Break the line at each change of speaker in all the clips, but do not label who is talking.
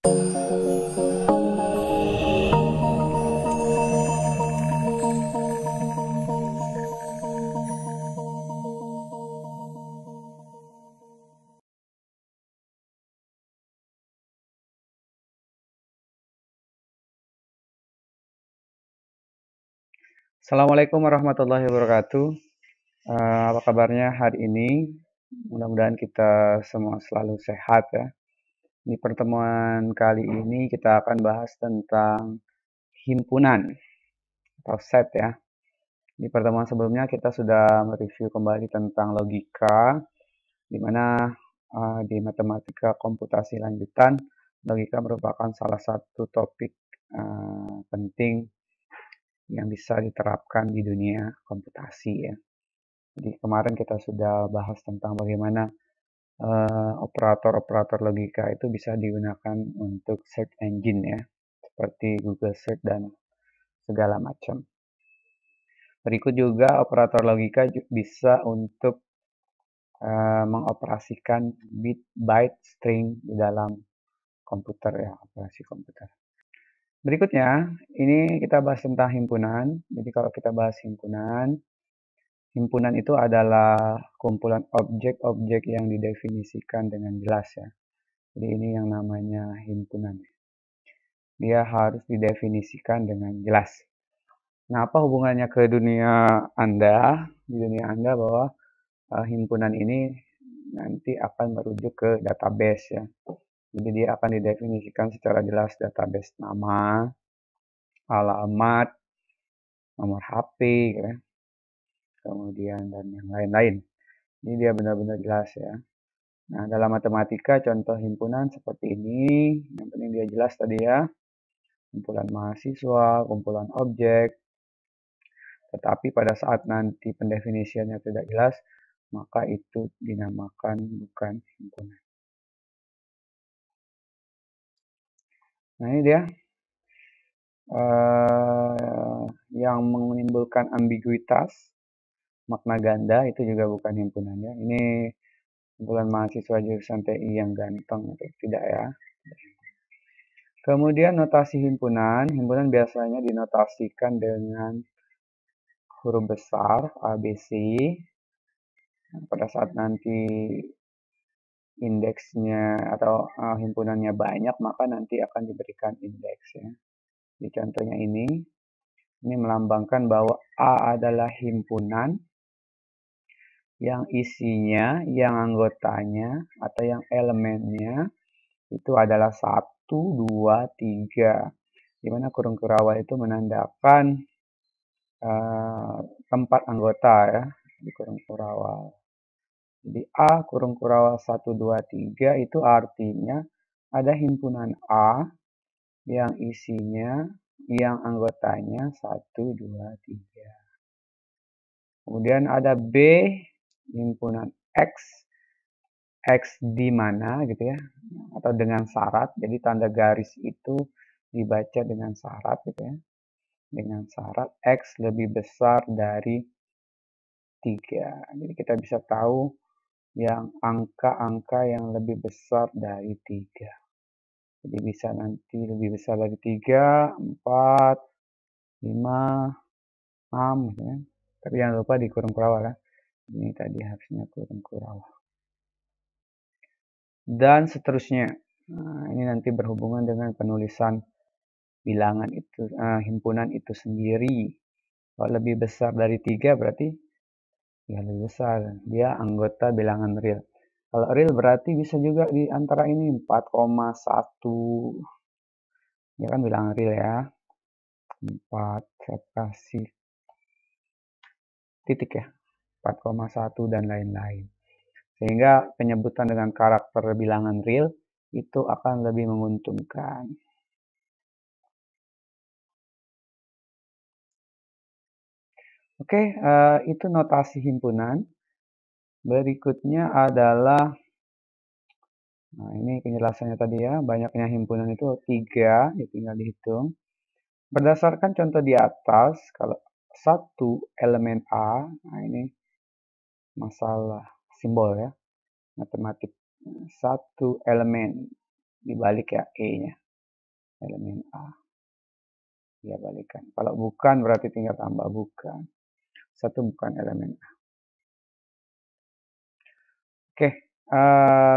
Assalamualaikum warahmatullahi wabarakatuh. Apa kabarnya hari ini? Mudah-mudahan kita semua selalu sehat ya. Di pertemuan kali ini kita akan bahas tentang himpunan atau set ya. Di pertemuan sebelumnya kita sudah mereview kembali tentang logika, di mana di matematika komputasi lanjutan, logika merupakan salah satu topik penting yang bisa diterapkan di dunia komputasi ya. Jadi kemarin kita sudah bahas tentang bagaimana operator-operator logika itu bisa digunakan untuk search engine ya, seperti Google Search dan segala macam. Berikut juga operator logika bisa untuk mengoperasikan bit, byte, string di dalam komputer ya, operasi komputer. Berikutnya, ini kita bahas tentang himpunan. Jadi kalau kita bahas himpunan itu adalah kumpulan objek-objek yang didefinisikan dengan jelas ya. Jadi ini yang namanya himpunan. Dia harus didefinisikan dengan jelas. Nah, apa hubungannya ke dunia Anda? Di dunia Anda bahwa himpunan ini nanti akan merujuk ke database ya. Jadi dia akan didefinisikan secara jelas database nama, alamat, nomor HP, gitu ya. Kemudian dan yang lain-lain. Ini dia benar-benar jelas ya. Nah, dalam matematika contoh himpunan seperti ini, yang penting dia jelas tadi ya. Kumpulan mahasiswa, kumpulan objek. Tetapi pada saat nanti pendefinisiannya tidak jelas, maka itu dinamakan bukan himpunan. Nah, ini dia yang menimbulkan ambiguitas, makna ganda itu juga bukan himpunan ya. Ini kumpulan mahasiswa jurusan TI yang ganteng, tidak ya. Kemudian notasi himpunan biasanya dinotasikan dengan huruf besar ABC. Pada saat nanti indeksnya atau himpunannya banyak, maka nanti akan diberikan indeks ya. Di contohnya ini melambangkan bahwa A adalah himpunan yang isinya, yang anggotanya atau yang elemennya itu adalah 1, 2, 3. Di mana kurung kurawal itu menandakan tempat anggota ya di kurung kurawal. Jadi A kurung kurawal 1, 2, 3 itu artinya ada himpunan A yang isinya, yang anggotanya 1, 2, 3. Kemudian ada B himpunan X di mana gitu ya, atau dengan syarat. Jadi tanda garis itu dibaca dengan syarat gitu ya. Dengan syarat X lebih besar dari 3. Jadi kita bisa tahu yang angka-angka yang lebih besar dari 3. Jadi bisa nanti lebih besar dari 3, 4, 5, 6 gitu ya. Tapi jangan lupa di kurung kurawal ya. Ini tadi harusnya kurung kurawal. Dan seterusnya. Nah, ini nanti berhubungan dengan penulisan bilangan itu, himpunan itu sendiri. Kalau lebih besar dari 3 berarti ya lebih besar. Dia anggota bilangan real. Kalau real berarti bisa juga di antara ini 4,1. Dia kan bilangan real ya. 4, saya kasih titik ya. 4,1 dan lain-lain. Sehingga penyebutan dengan karakter bilangan real itu akan lebih menguntungkan. Oke, itu notasi himpunan. Berikutnya adalah, nah ini penjelasannya tadi ya, banyaknya himpunan itu 3, ya tinggal dihitung. Berdasarkan contoh di atas, kalau satu elemen A, nah ini masalah simbol ya, matematik. Satu elemen dibalik ya E-nya, elemen A. Dia balikan. Kalau bukan berarti tinggal tambah bukan. 1 bukan elemen A. Oke,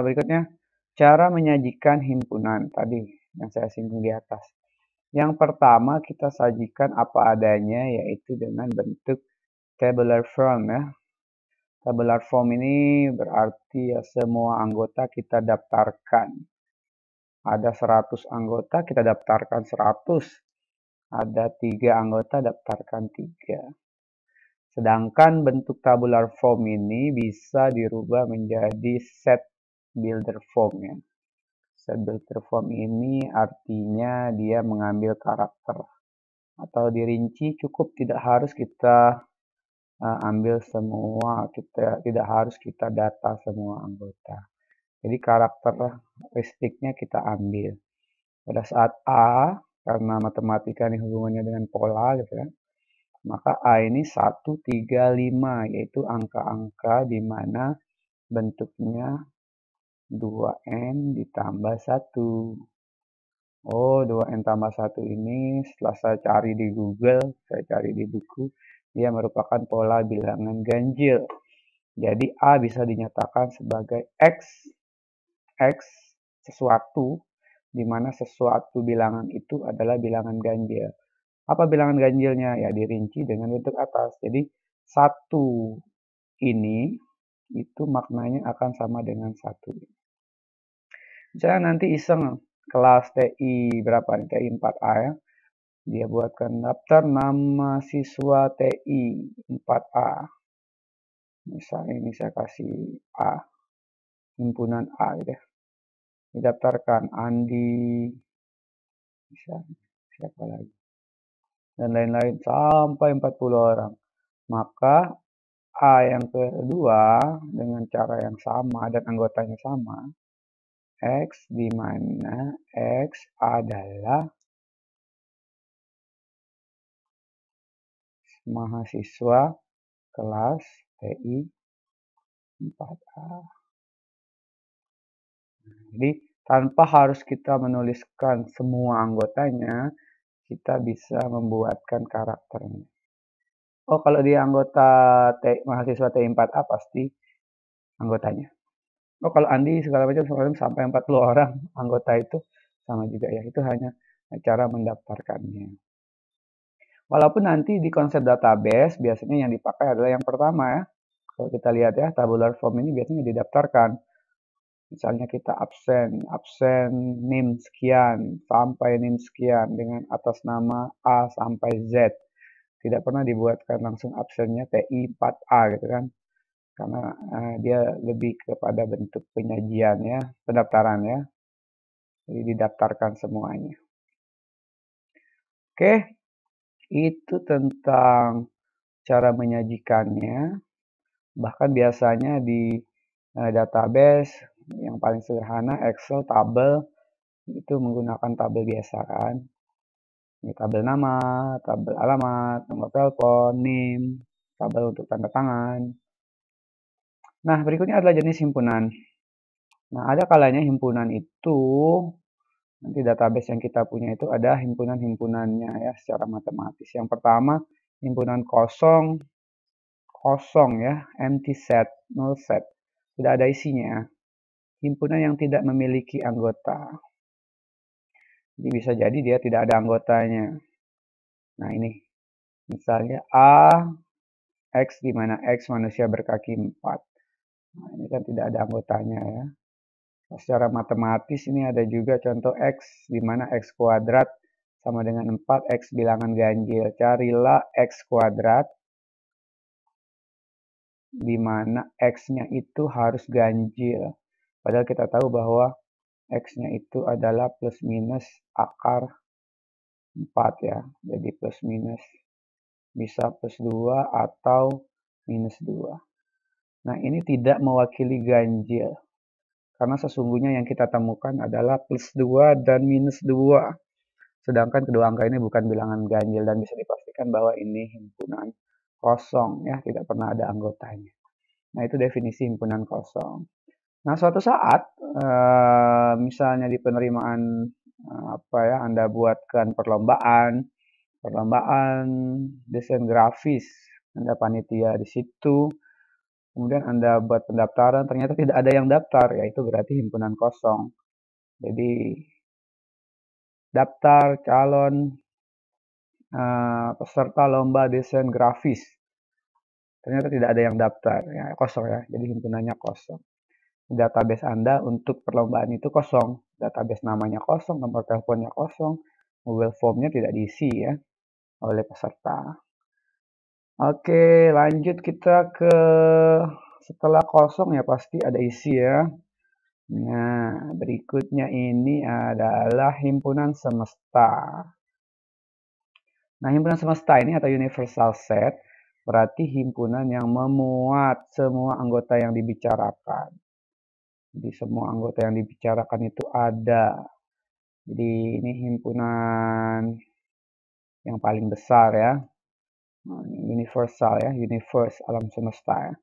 berikutnya cara menyajikan himpunan tadi yang saya singgung di atas. Yang pertama kita sajikan apa adanya, yaitu dengan bentuk tabular form ya. Tabular form ini berarti ya semua anggota kita daftarkan. Ada 100 anggota, kita daftarkan 100. Ada 3 anggota, daftarkan 3. Sedangkan bentuk tabular form ini bisa dirubah menjadi set builder form ya. Set builder form ini artinya dia mengambil karakter atau dirinci, cukup tidak harus kita ambil semua, tidak harus kita data semua anggota. Jadi karakteristiknya kita ambil. Pada saat A, karena matematika ini hubungannya dengan pola gitu kan, maka A ini 1, 3, 5, yaitu angka-angka di mana bentuknya 2N ditambah 1. Oh, 2N tambah 1 ini setelah saya cari di Google, saya cari di buku, dia merupakan pola bilangan ganjil. Jadi A bisa dinyatakan sebagai X sesuatu, di mana sesuatu bilangan itu adalah bilangan ganjil. Apa bilangan ganjilnya? Ya dirinci dengan bentuk atas. Jadi 1 ini itu maknanya akan sama dengan 1. Misalnya nanti iseng kelas TI berapa nih? TI 4A ya. Dia buatkan daftar nama siswa TI 4A. Misalnya ini saya kasih A, himpunan A gitu ya. Didaftarkan Andi, misalnya siapa lagi, dan lain-lain sampai 40 orang. Maka A yang kedua dengan cara yang sama dan anggotanya sama, X di mana X adalah mahasiswa kelas TI 4A. Jadi tanpa harus kita menuliskan semua anggotanya, kita bisa membuatkan karakternya. Oh, kalau dia anggota mahasiswa TI 4A pasti anggotanya. Oh, kalau Andi segala macam sampai 40 orang anggota itu sama juga ya. Itu hanya cara mendaftarkannya. Walaupun nanti di konsep database biasanya yang dipakai adalah yang pertama ya. Kalau kita lihat ya, tabular form ini biasanya didaftarkan. Misalnya kita absen NIM sekian sampai NIM sekian dengan atas nama A sampai Z. Tidak pernah dibuatkan langsung absennya TI 4A gitu kan. Karena dia lebih kepada bentuk penyajian ya, pendaftaran ya. Jadi didaftarkan semuanya. Oke, itu tentang cara menyajikannya. Bahkan biasanya di database yang paling sederhana Excel tabel itu menggunakan tabel biasa kan. Ini tabel nama, tabel alamat, nomor telepon, NIM, tabel untuk tanda tangan. Nah, berikutnya adalah jenis himpunan. Nah, ada kalanya himpunan itu nanti database yang kita punya itu ada himpunan-himpunannya ya secara matematis. Yang pertama, himpunan kosong ya, empty set, null set. Tidak ada isinya. Himpunan yang tidak memiliki anggota. Jadi bisa jadi dia tidak ada anggotanya. Nah, ini misalnya A, X di mana X manusia berkaki 4. Nah, ini kan tidak ada anggotanya ya. Secara matematis ini ada juga contoh X di mana X kuadrat sama dengan 4, X bilangan ganjil. Carilah X kuadrat di mana X-nya itu harus ganjil. Padahal kita tahu bahwa X-nya itu adalah plus minus akar 4 ya. Jadi plus minus bisa plus 2 atau minus 2. Nah, ini tidak mewakili ganjil. Karena sesungguhnya yang kita temukan adalah plus 2 dan minus 2. Sedangkan kedua angka ini bukan bilangan ganjil dan bisa dipastikan bahwa ini himpunan kosong ya, tidak pernah ada anggotanya. Nah, itu definisi himpunan kosong. Nah, suatu saat, misalnya di penerimaan, Anda buatkan perlombaan desain grafis, Anda panitia di situ, kemudian Anda buat pendaftaran, ternyata tidak ada yang daftar, ya itu berarti himpunan kosong. Jadi, daftar calon peserta lomba desain grafis, ternyata tidak ada yang daftar, ya kosong ya, jadi himpunannya kosong. Database Anda untuk perlombaan itu kosong, database namanya kosong, nomor teleponnya kosong, Google Form-nya tidak diisi ya oleh peserta. Oke, lanjut kita ke setelah kosong ya pasti ada isi ya. Nah, berikutnya ini adalah himpunan semesta. Nah, himpunan semesta ini atau universal set berarti himpunan yang memuat semua anggota yang dibicarakan. Jadi semua anggota yang dibicarakan itu ada. Jadi ini himpunan yang paling besar ya. Universal ya, universe, alam semesta ya.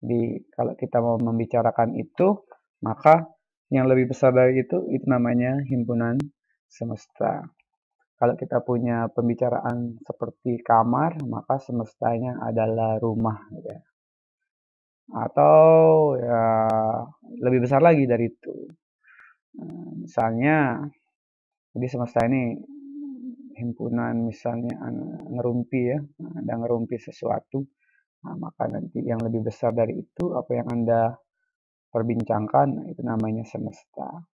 Jadi kalau kita mau membicarakan itu, maka yang lebih besar dari itu namanya himpunan semesta. Kalau kita punya pembicaraan seperti kamar, maka semestanya adalah rumah gitu ya. Atau ya lebih besar lagi dari itu. Misalnya, jadi semesta ini himpunan misalnya ngerumpi ya, Anda ngerumpi sesuatu, nah, maka nanti yang lebih besar dari itu apa yang Anda perbincangkan itu namanya semesta.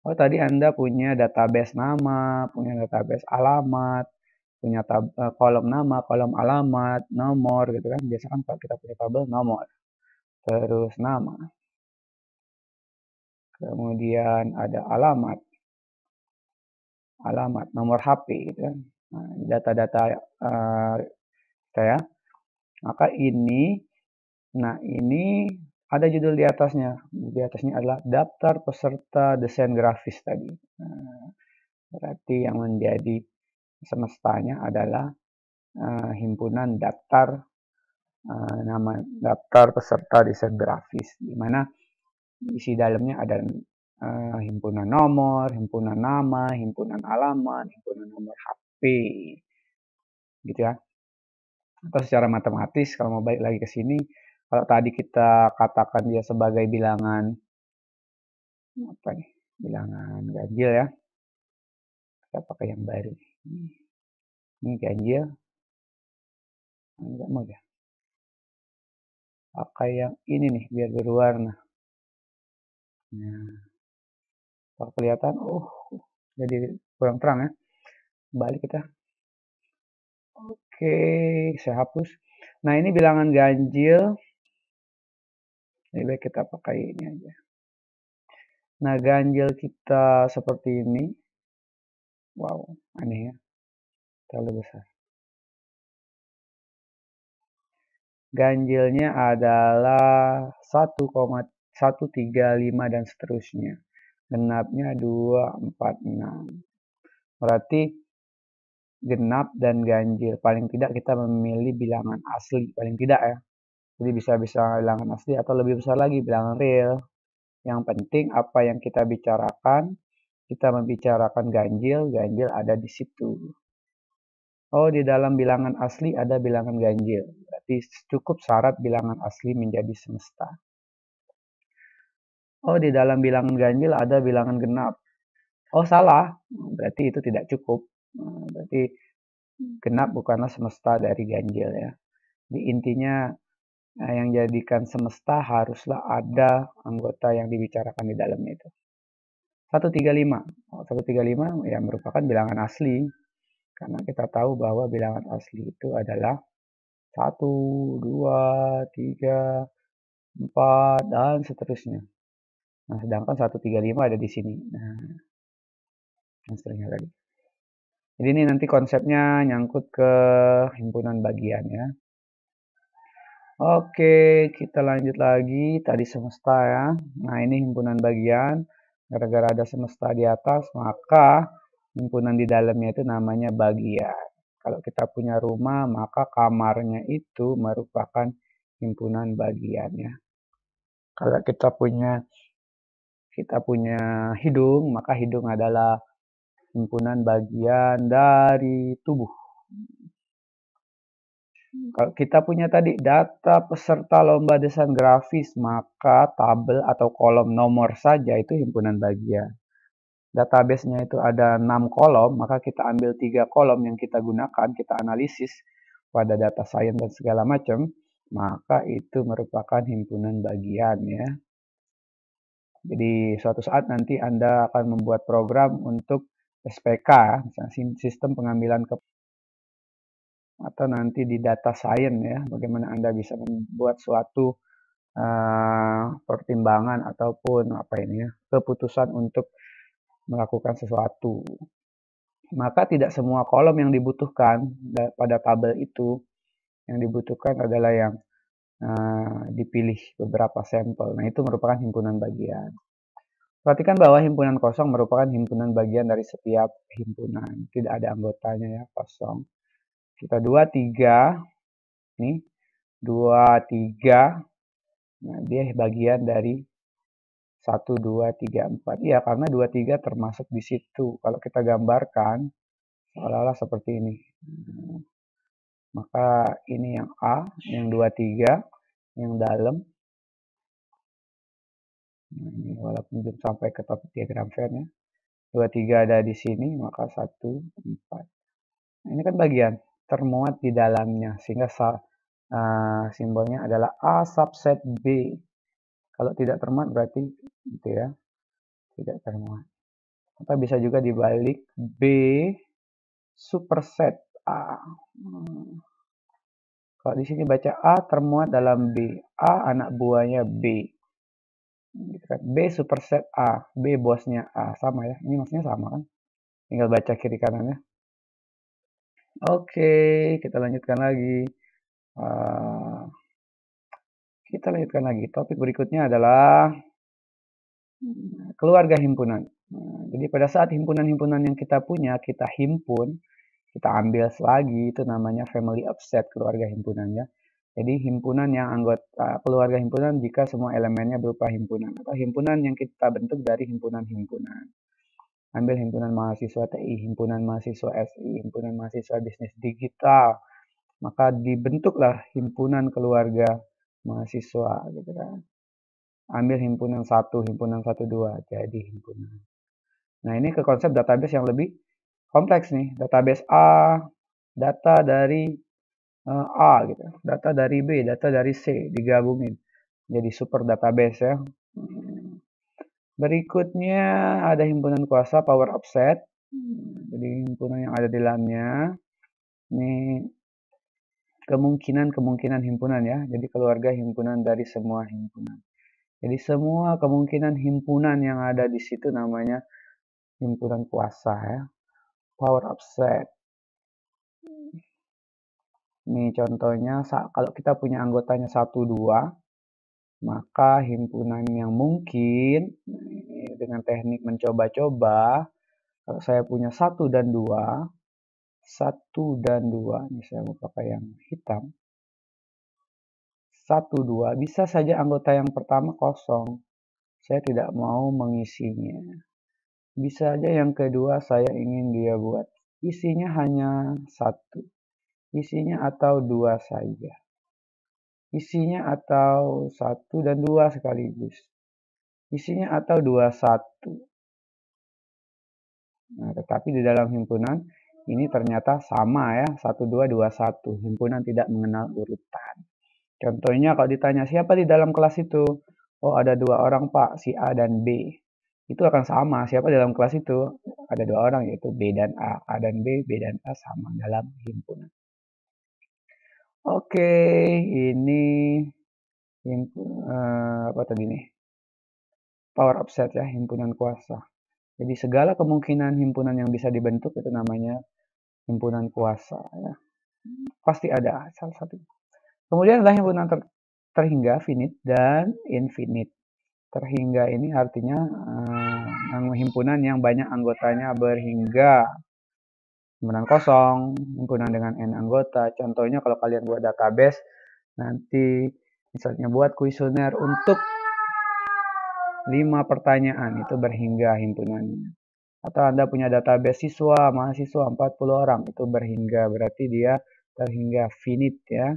Oh, tadi Anda punya database nama, punya database alamat, punya kolom nama, kolom alamat, nomor gitu kan. Biasa kan kalau kita punya tabel nomor, terus nama. Kemudian ada alamat, nomor HP gitu kan. Nah, data-data kita ya. Maka ini ada judul di atasnya. Di atasnya adalah daftar peserta desain grafis tadi. Nah, berarti yang menjadi semestanya adalah himpunan daftar peserta desain grafis, di mana isi dalamnya ada himpunan nomor, himpunan nama, himpunan alamat, himpunan nomor HP, gitu ya. Atau secara matematis kalau mau balik lagi ke sini, kalau tadi kita katakan dia sebagai bilangan apa nih? Bilangan ganjil ya. Kita pakai yang baru. Ini ganjil. Enggak mau ya. Pakai yang ini nih biar berwarna. Nah, kalau kelihatan, jadi kurang terang ya. Balik kita. Oke, saya hapus. Nah, ini bilangan ganjil. Lebih baik kita pakai ini aja. Nah, ganjil kita seperti ini. Wow, aneh ya. Terlalu besar. Ganjilnya adalah 1,135 dan seterusnya. Genapnya 246. Berarti genap dan ganjil. Paling tidak kita memilih bilangan asli. Paling tidak ya. Jadi bisa bilangan asli atau lebih besar lagi bilangan real. Yang penting apa yang kita bicarakan, kita membicarakan ganjil, ganjil ada di situ. Oh, di dalam bilangan asli ada bilangan ganjil. Berarti cukup syarat bilangan asli menjadi semesta. Oh, di dalam bilangan ganjil ada bilangan genap. Oh, salah. Berarti itu tidak cukup. Berarti genap bukanlah semesta dari ganjil ya. Di intinya yang jadikan semesta haruslah ada anggota yang dibicarakan di dalamnya itu. 135. 135 ya merupakan bilangan asli. Karena kita tahu bahwa bilangan asli itu adalah 1, 2, 3, 4, dan seterusnya. Nah, sedangkan 135 ada di sini. Nah, dan seterusnya tadi. Jadi ini nanti konsepnya nyangkut ke himpunan bagian ya. Oke, kita lanjut lagi. Tadi semesta ya. Nah, ini himpunan bagian. Gara-gara ada semesta di atas, maka himpunan di dalamnya itu namanya bagian. Kalau kita punya rumah, maka kamarnya itu merupakan himpunan bagian ya. Kalau kita punya hidung, maka hidung adalah himpunan bagian dari tubuh. Kalau kita punya tadi data peserta lomba desain grafis, maka tabel atau kolom nomor saja itu himpunan bagian. Database-nya itu ada 6 kolom, maka kita ambil 3 kolom yang kita gunakan, kita analisis pada data science dan segala macam, maka itu merupakan himpunan bagian ya. Jadi suatu saat nanti Anda akan membuat program untuk SPK, misalnya sistem pengambilan atau nanti di data science ya, bagaimana Anda bisa membuat suatu pertimbangan ataupun keputusan untuk melakukan sesuatu. Maka tidak semua kolom yang dibutuhkan pada tabel itu, yang dibutuhkan adalah yang dipilih beberapa sampel. Nah, itu merupakan himpunan bagian. Perhatikan bahwa himpunan kosong merupakan himpunan bagian dari setiap himpunan. Tidak ada anggotanya ya, kosong. Kita 2, 3. Nih, 2, 3. Nah, dia bagian dari 1, 2, 3, 4. Iya, karena 2, 3 termasuk di situ. Kalau kita gambarkan, seolah-olah seperti ini. Maka ini yang A, yang 2, 3, yang dalam. Nah, ini walaupun belum sampai ke topik diagram Venn ya. 2, 3 ada di sini, maka 1, 4. Nah, ini kan bagian termuat di dalamnya, sehingga simbolnya adalah A subset B. Kalau tidak termuat berarti gitu ya, tidak termuat. Atau bisa juga dibalik, B superset A. Kalau di sini baca A termuat dalam B, A anak buahnya B. B superset A, B bosnya A, sama ya. Ini maksudnya sama kan? Tinggal baca kiri kanannya. Oke, kita lanjutkan lagi. Topik berikutnya adalah keluarga himpunan. Jadi pada saat himpunan-himpunan yang kita punya, kita himpun, kita ambil lagi, itu namanya family of set, keluarga himpunannya. Jadi himpunan yang anggota keluarga himpunan jika semua elemennya berupa himpunan, atau himpunan yang kita bentuk dari himpunan-himpunan. Ambil himpunan mahasiswa TI, himpunan mahasiswa SI, himpunan mahasiswa bisnis digital, maka dibentuklah himpunan keluarga mahasiswa gitu kan. Ambil himpunan 1, himpunan 1, 2, jadi himpunan. Nah, ini ke konsep database yang lebih kompleks nih. Database A, data dari A gitu, data dari B, data dari C, digabungin jadi super database ya. Berikutnya ada himpunan kuasa power of set. Jadi himpunan yang ada di dalamnya. Ini kemungkinan himpunan ya. Jadi keluarga himpunan dari semua himpunan. Jadi semua kemungkinan himpunan yang ada di situ namanya himpunan kuasa ya. Power of set. Ini contohnya kalau kita punya anggotanya 1, 2, maka himpunan yang mungkin dengan teknik mencoba-coba, kalau saya punya 1 dan 2, 1 dan 2, ini saya mau pakai yang hitam. 1, 2, bisa saja anggota yang pertama kosong. Saya tidak mau mengisinya. Bisa saja yang kedua saya ingin dia buat isinya hanya 1. Isinya atau 2 saja. Isinya atau 1 dan 2 sekaligus. Isinya atau 2, 1. Nah, tetapi di dalam himpunan ini ternyata sama ya, 1, 2, 2, 1. Himpunan tidak mengenal urutan. Contohnya kalau ditanya siapa di dalam kelas itu? Oh, ada 2 orang Pak, si A dan B. Itu akan sama, siapa di dalam kelas itu? Ada 2 orang yaitu B dan A. A dan B, B dan A sama dalam himpunan. Oke, ini apa tadi nih? Power of set ya, himpunan kuasa. Jadi segala kemungkinan himpunan yang bisa dibentuk itu namanya himpunan kuasa ya. Pasti ada salah satu. Kemudian adalah himpunan terhingga, finite dan infinite. Terhingga ini artinya himpunan yang banyak anggotanya berhingga. Himpunan kosong, himpunan dengan n anggota. Contohnya kalau kalian buat database, nanti misalnya buat kuesioner untuk 5 pertanyaan, itu berhingga himpunannya. Atau Anda punya database siswa, mahasiswa 40 orang, itu berhingga, berarti dia terhingga finite ya.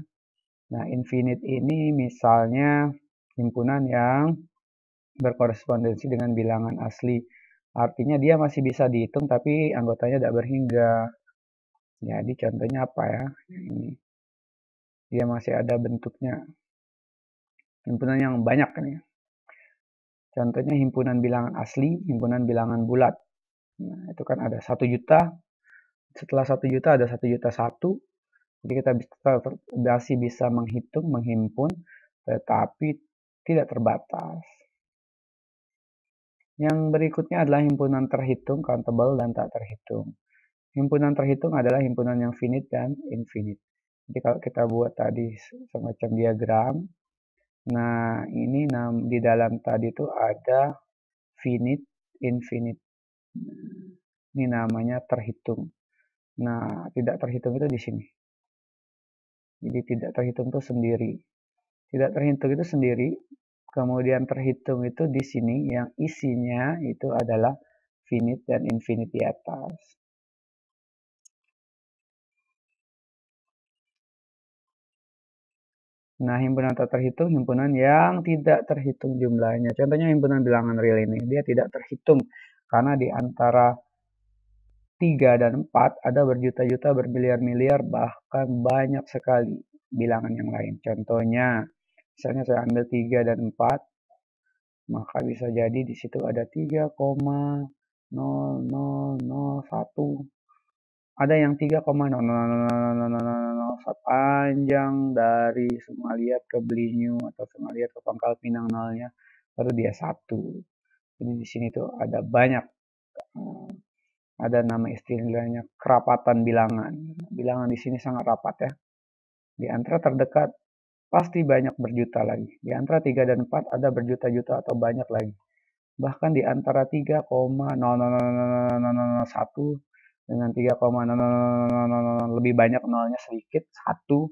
Nah, infinite ini misalnya himpunan yang berkorespondensi dengan bilangan asli. Artinya dia masih bisa dihitung tapi anggotanya tidak berhingga. Jadi contohnya apa ya? Ini. Dia masih ada bentuknya. Himpunan yang banyak nih. Contohnya himpunan bilangan asli, himpunan bilangan bulat. Nah, itu kan ada 1 juta. Setelah 1 juta ada 1 juta 1. Jadi kita masih bisa menghitung, menghimpun, tetapi tidak terbatas. Yang berikutnya adalah himpunan terhitung, countable, dan tak terhitung. Himpunan terhitung adalah himpunan yang finite dan infinite. Jadi kalau kita buat tadi semacam diagram, nah ini di dalam tadi itu ada finite, infinite. Ini namanya terhitung. Nah, tidak terhitung itu di sini. Jadi tidak terhitung itu sendiri. Tidak terhitung itu sendiri. Kemudian terhitung itu di sini yang isinya itu adalah finite dan infinite di atas. Nah, himpunan tak terhitung, himpunan yang tidak terhitung jumlahnya. Contohnya himpunan bilangan real ini, dia tidak terhitung. Karena di antara 3 dan 4 ada berjuta-juta, bermiliar-miliar, bahkan banyak sekali bilangan yang lain. Contohnya, misalnya saya ambil 3 dan 4, maka bisa jadi di situ ada 3,0001. Ada yang 3,000000 panjang dari Sumaliat ke Belinyu atau Sumaliat ke Pangkal Pinang nolnya, baru dia 1. Jadi di sini tuh ada banyak, ada nama istilahnya kerapatan bilangan. Bilangan di sini sangat rapat ya. Di antara terdekat pasti banyak berjuta lagi. Di antara 3 dan 4 ada berjuta-juta atau banyak lagi. Bahkan di antara 3,0001 dengan 3,0000 lebih banyak nolnya sedikit, 1,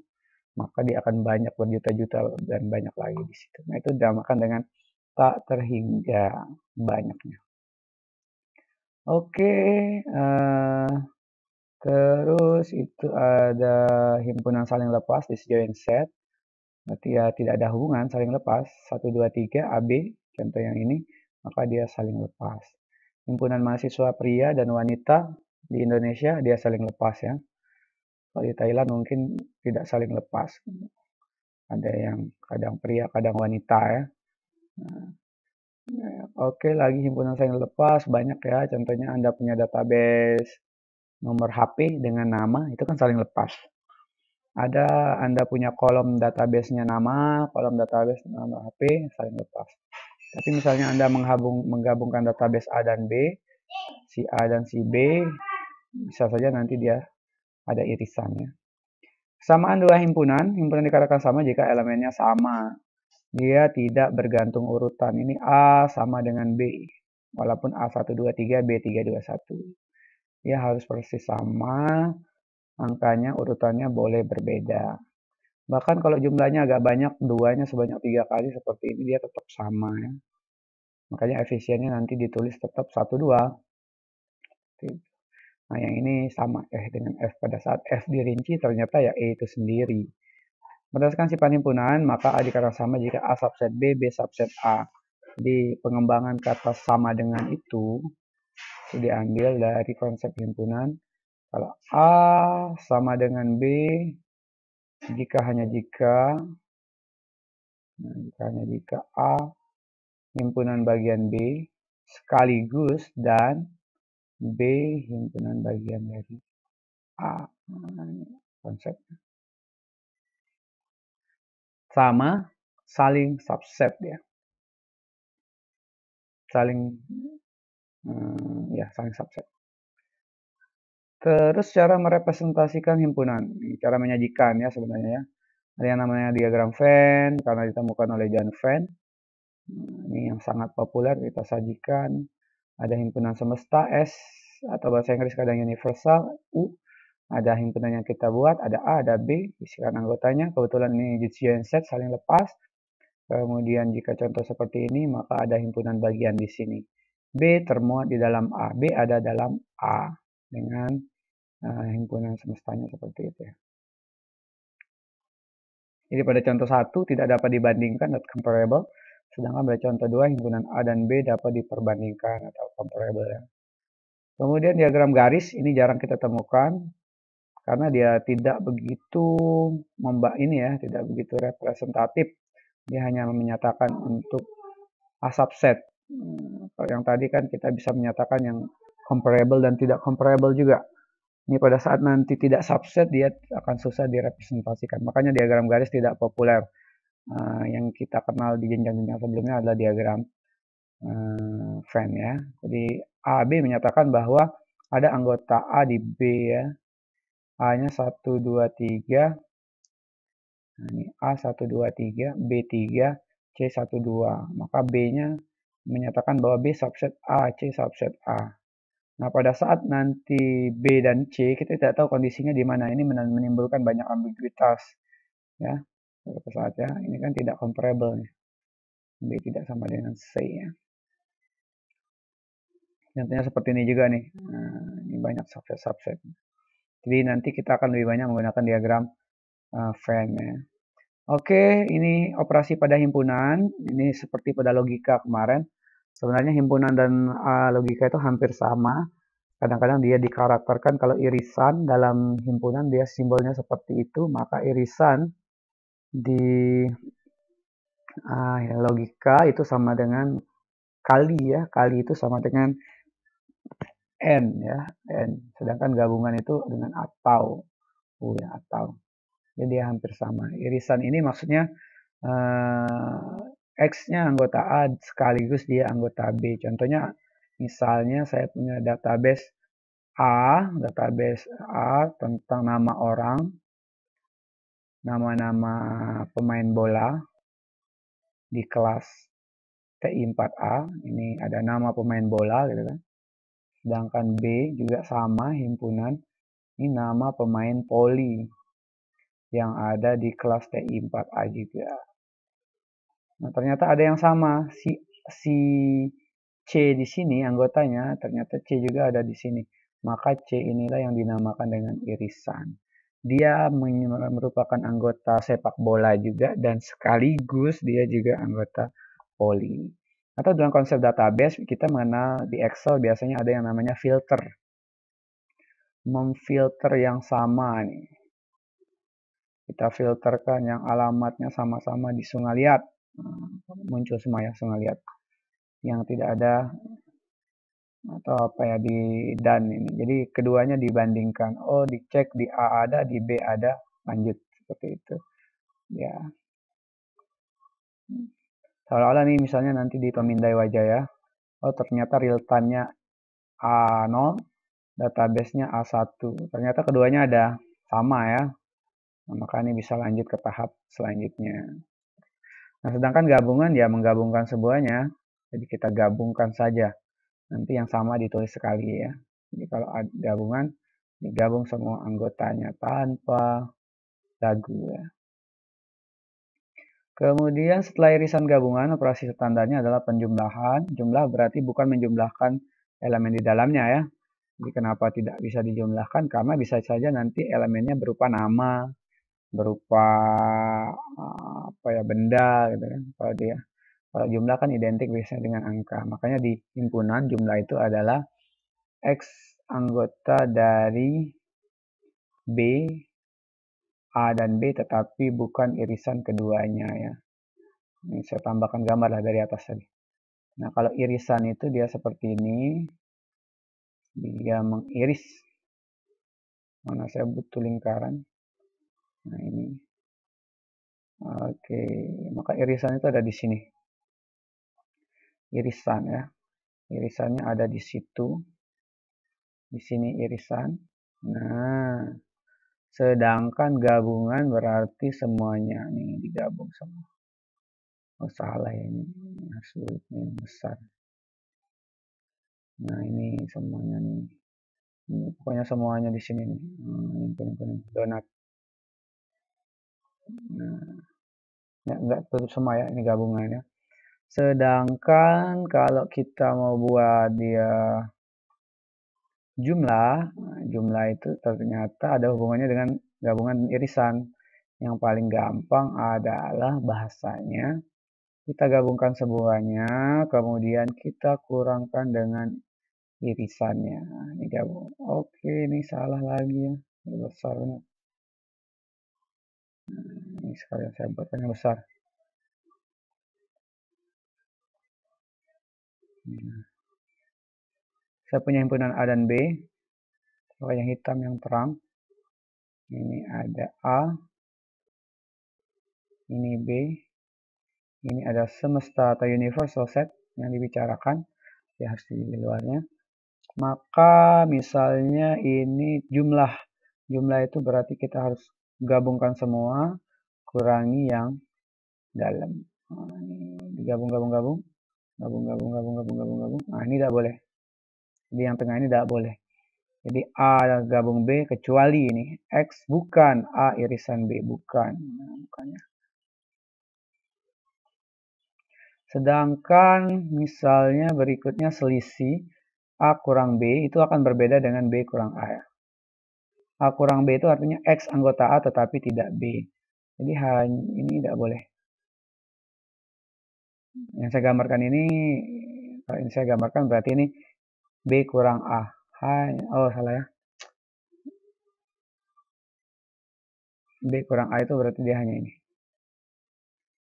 maka dia akan banyak berjuta-juta dan banyak lagi di situ. Nah, itu dinamakan dengan tak terhingga banyaknya. Oke, terus itu ada himpunan saling lepas, disjoint set. Berarti ya tidak ada hubungan, saling lepas. 1, 2, 3, AB, contoh yang ini, maka dia saling lepas. Himpunan mahasiswa pria dan wanita di Indonesia, dia saling lepas ya. Kalau di Thailand mungkin tidak saling lepas. Ada yang kadang pria, kadang wanita ya. Oke, lagi himpunan saling lepas, banyak ya. Contohnya Anda punya database nomor HP dengan nama, itu kan saling lepas. Ada Anda punya kolom database-nya nama, kolom database nama HP, saling lepas. Tapi misalnya Anda menggabungkan database A dan B, si A dan si B, bisa saja nanti dia ada irisannya. Kesamaan dua himpunan dikatakan sama jika elemennya sama. Dia tidak bergantung urutan. Ini A sama dengan B. Walaupun A123, B321. Dia harus persis sama. Angkanya, urutannya boleh berbeda. Bahkan kalau jumlahnya agak banyak, duanya sebanyak 3 kali seperti ini, dia tetap sama ya. Makanya efisiennya nanti ditulis tetap 1, 2. Nah, yang ini sama dengan F. Pada saat F dirinci, ternyata ya E itu sendiri. Berdasarkan sifat himpunan, maka A dikatakan sama jika A subset B, B subset A. Jadi pengembangan kata sama dengan itu diambil dari konsep himpunan. Kalau A sama dengan B, jika A himpunan bagian B sekaligus dan B himpunan bagian dari A. Konsepnya sama, saling subset ya. Saling subset. Terus cara merepresentasikan himpunan, cara menyajikan ya sebenarnya ya. Ada yang namanya diagram Venn karena ditemukan oleh John Venn. Ini yang sangat populer kita sajikan. Ada himpunan semesta S atau bahasa Inggris kadang universal U. Ada himpunan yang kita buat, ada A, ada B, isikan anggotanya. Kebetulan ini disjoint set saling lepas. Kemudian jika contoh seperti ini, maka ada himpunan bagian di sini. B termuat di dalam A. B ada dalam A dengan himpunan semestanya seperti itu ya. Jadi pada contoh 1 tidak dapat dibandingkan not comparable, sedangkan pada contoh 2 himpunan A dan B dapat diperbandingkan atau comparable ya. Kemudian diagram garis ini jarang kita temukan karena dia tidak begitu tidak begitu representatif. Dia hanya menyatakan untuk A subset. Kalau yang tadi kan kita bisa menyatakan yang comparable dan tidak comparable juga. Ini pada saat nanti tidak subset dia akan susah direpresentasikan. Makanya diagram garis tidak populer. Yang kita kenal di jenjang-jenjang sebelumnya adalah diagram Venn ya. Jadi A, B menyatakan bahwa ada anggota A di B ya. A-nya 1, 2, 3. Nah, ini A 1, 2, 3, B 3, C 1, 2. Maka B-nya menyatakan bahwa B subset A, C subset A. Nah, pada saat nanti B dan C, kita tidak tahu kondisinya di mana. Ini menimbulkan banyak ambiguitas. Ya, suatu saat ya. Ini kan tidak comparable nih. B tidak sama dengan C ya. Contohnya seperti ini juga nih. Nah, ini banyak subset-subset. Jadi nanti kita akan lebih banyak menggunakan diagram Venn ya. Oke, ini operasi pada himpunan. Ini seperti pada logika kemarin. Sebenarnya himpunan dan logika itu hampir sama. Kadang-kadang dia dikarakterkan kalau irisan dalam himpunan dia simbolnya seperti itu, maka irisan di logika itu sama dengan kali ya. Kali itu sama dengan N ya, N. Sedangkan gabungan itu dengan atau. Ya, atau. Jadi dia hampir sama. Irisan ini maksudnya X-nya anggota A sekaligus dia anggota B. Contohnya misalnya saya punya database A tentang nama orang, nama-nama pemain bola di kelas TI4A. Ini ada nama pemain bola gitu kan. Sedangkan B juga sama himpunan, ini nama pemain voli yang ada di kelas TI4A juga. Nah, ternyata ada yang sama. Si C di sini anggotanya, ternyata C juga ada di sini. Maka C inilah yang dinamakan dengan irisan. Dia merupakan anggota sepak bola juga dan sekaligus dia juga anggota voli. Atau dalam konsep database kita mengenal di Excel biasanya ada yang namanya filter. Memfilter yang sama nih. Kita filterkan yang alamatnya sama-sama di Sungaliat. Muncul semua ya Sungaliat. Yang tidak ada atau apa ya di dan ini. Jadi keduanya dibandingkan. Oh, dicek di A ada, di B ada, lanjut seperti itu. Ya. Seolah-olah nih misalnya nanti di pemindai wajah ya. Oh, ternyata real time-nya A0, database-nya A1. Ternyata keduanya ada sama ya. Nah, maka ini bisa lanjut ke tahap selanjutnya. Nah, sedangkan gabungan ya menggabungkan semuanya. Jadi kita gabungkan saja. Nanti yang sama ditulis sekali ya. Jadi kalau ada gabungan, digabung semua anggotanya tanpa ragu ya. Kemudian setelah irisan gabungan, operasi standarnya adalah penjumlahan. Jumlah berarti bukan menjumlahkan elemen di dalamnya ya. Jadi kenapa tidak bisa dijumlahkan? Karena bisa saja nanti elemennya berupa nama, berupa apa ya benda gitu kan. Kalau jumlah kan identik biasanya dengan angka. Makanya di himpunan jumlah itu adalah X anggota dari B, A dan B tetapi bukan irisan keduanya ya. Ini saya tambahkan gambar lah dari atas tadi. Nah, kalau irisan itu dia seperti ini. Dia mengiris. Mana saya butuh lingkaran. Nah, ini. Oke, maka irisan itu ada di sini. Irisan ya. Irisannya ada di situ. Di sini irisan. Nah, sedangkan gabungan berarti semuanya nih digabung semua. Oh, salah ya ini. Sulitnya besar. Nah, ini semuanya nih. Ini pokoknya semuanya di sini nih. Ini kuning-kuning donat. Nah, Ya, nggak tutup semua ya, ini gabungannya. Sedangkan kalau kita mau buat dia jumlah, jumlah itu ternyata ada hubungannya dengan gabungan irisan. Yang paling gampang adalah bahasanya kita gabungkan semuanya, kemudian kita kurangkan dengan irisannya. Ini gabung. Oke, ini salah lagi ya. Besar benar. Ini sekalian saya buatkan yang besar. Saya punya himpunan A dan B. Kalau yang hitam yang terang. Ini ada A. Ini B. Ini ada semesta atau universal set yang dibicarakan. Ya harus di luarnya. Maka misalnya ini jumlah. Jumlah itu berarti kita harus gabungkan semua, kurangi yang dalam. Nah, ini digabung. Gabung. Nah, ini tidak boleh. Jadi yang tengah ini tidak boleh. Jadi A gabung B kecuali ini. X bukan A irisan B. Bukan. Nah, bukannya. Sedangkan misalnya berikutnya selisih A kurang B itu akan berbeda dengan B kurang A ya. A kurang B itu artinya X anggota A tetapi tidak B. Jadi ini tidak boleh. Yang saya gambarkan ini, kalau ini saya gambarkan berarti ini B kurang A. Oh salah ya. B kurang A itu berarti dia hanya ini.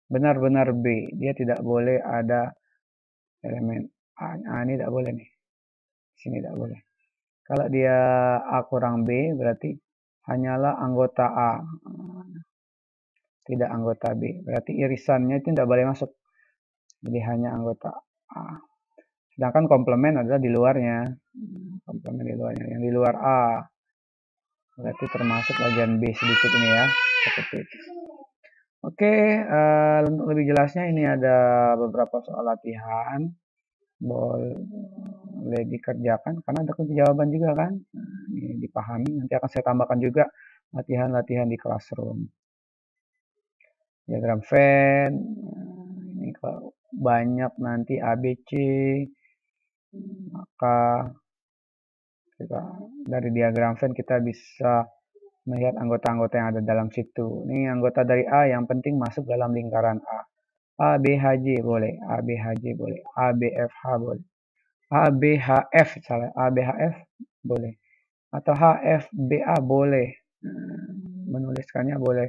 Benar-benar B. Dia tidak boleh ada elemen A. Ini tidak boleh nih. Sini tidak boleh. Kalau dia A kurang B berarti hanyalah anggota A. Tidak anggota B. Berarti irisannya itu tidak boleh masuk. Jadi hanya anggota A. Sedangkan komplement adalah di luarnya. Komplement di luarnya. Yang di luar A. Berarti termasuk bagian B sedikit ini ya. Seperti itu. Oke, untuk lebih jelasnya ini ada beberapa soal latihan. Boleh dikerjakan karena ada kunci jawaban juga kan. Nah, ini dipahami. Nanti akan saya tambahkan juga latihan-latihan di classroom. Diagram Venn. Ini kalau banyak nanti ABC, maka dari diagram Venn kita bisa melihat anggota-anggota yang ada dalam situ. Ini anggota dari A yang penting masuk dalam lingkaran A. A, B, H, J boleh. A, B, H, J boleh. A, B, F, H boleh. A, B, H, F salah. A, B, H, F boleh. Atau H, F, B, A boleh. Menuliskannya boleh.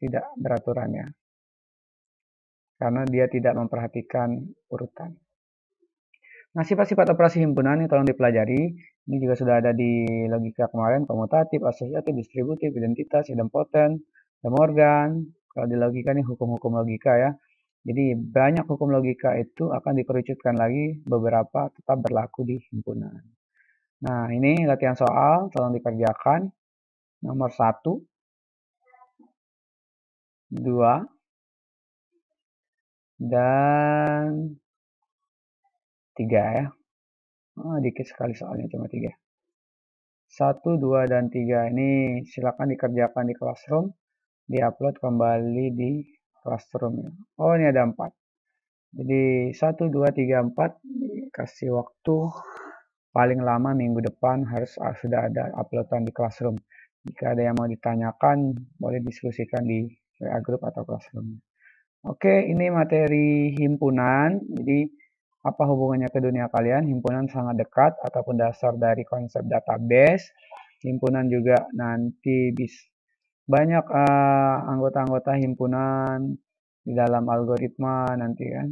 Tidak beraturan ya. Karena dia tidak memperhatikan urutan. Nah, sifat-sifat operasi himpunan ini tolong dipelajari. Ini juga sudah ada di logika kemarin, komutatif, asosiatif, distributif, identitas, idempoten, De Morgan. Kalau di logika ini hukum-hukum logika ya. Jadi banyak hukum logika itu akan dikerucutkan lagi, beberapa tetap berlaku di himpunan. Nah, ini latihan soal, tolong dikerjakan. Nomor 1, 2, dan 3 ya. Dikit sekali soalnya, cuma 3. 1, 2, dan 3 ini silakan dikerjakan di classroom, diupload kembali di classroom ya. Oh, ini ada 4. Jadi 1, 2, 3, 4 dikasih waktu paling lama minggu depan harus sudah ada uploadan di classroom. Jika ada yang mau ditanyakan, boleh diskusikan di WA group atau classroom. Oke, ini materi himpunan. Jadi apa hubungannya ke dunia kalian? Himpunan sangat dekat ataupun dasar dari konsep database. Himpunan juga nanti banyak anggota-anggota himpunan di dalam algoritma nanti kan.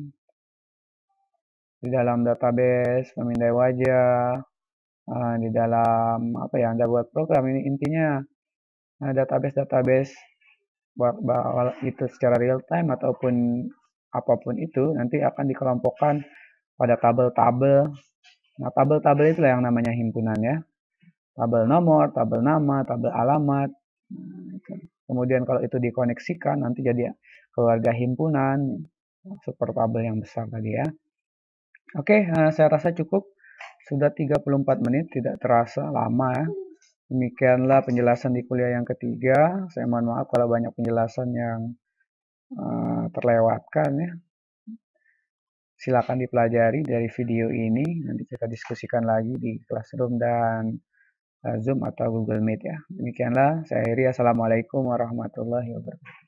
Di dalam database, pemindai wajah, di dalam apa ya, Anda buat program ini intinya database itu secara real time ataupun apapun itu nanti akan dikelompokkan pada tabel-tabel. Nah, tabel-tabel itulah yang namanya himpunan ya. Tabel nomor, tabel nama, tabel alamat. Kemudian kalau itu dikoneksikan nanti jadi keluarga himpunan, super tabel yang besar tadi ya. Oke, saya rasa cukup. Sudah 34 menit, tidak terasa lama ya. Demikianlah penjelasan di kuliah yang ketiga. Saya mohon maaf kalau banyak penjelasan yang terlewatkan ya. Silakan dipelajari dari video ini. Nanti kita diskusikan lagi di Classroom dan Zoom atau Google Meet ya. Demikianlah saya Heri. Assalamualaikum warahmatullahi wabarakatuh.